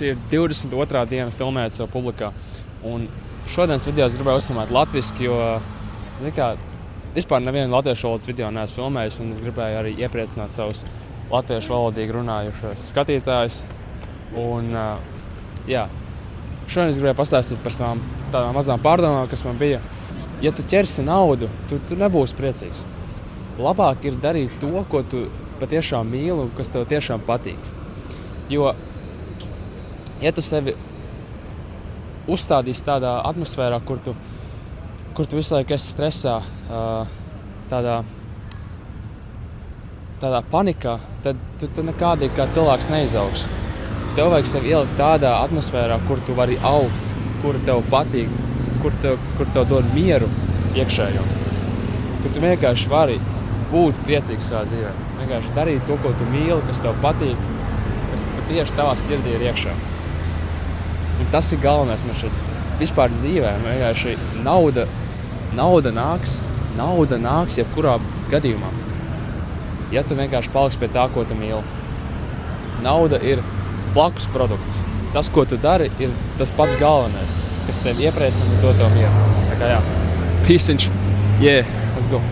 šī ir 22. diena filmēt savu publikā. Un šodienas video es gribēju uzfilmēt latviski, jo, zini kā, vispār nevienu latviešu valodas video neesmu filmējis, un es gribēju arī iepriecināt savus latviešu valodīgi runājušos skatītājus. Un, jā, šodien es gribēju pastāstīt par savām tādām mazām pārdomām, kas man bija. Ja tu ķersi naudu, tu nebūsi priecīgs. Labāk ir darīt to, ko tu patiešām mīli un kas tev tiešām patīk. Jo, ja tu sevi uzstādīsi tādā atmosfērā, kur tu visu laiku esi stresā, tādā panikā, tad tu nekādīgi kā cilvēks neizaugs. Tev vajag sevi ielikt tādā atmosfērā, kur tu vari augt, kur tev patīk, kur tev dod mieru iekšējo. Kur tu vienkārši vari būt priecīgs savā dzīvē. Vienkārši darīt to, ko tu mīli, kas tev patīk, kas patieši tavā sirdī ir iekšā. Un tas ir galvenais man šeit vispār dzīvē. Vienkārši nauda nāks jebkurā gadījumā. Ja tu vienkārši paliksi pie tā, ko tu mīli. Nauda ir blakus produkts. Tas, ko tu dari, ir tas pats galvenais, kas tevi iepriecina un dod tev mieru. Tā kā jā, peace, yeah, let's go.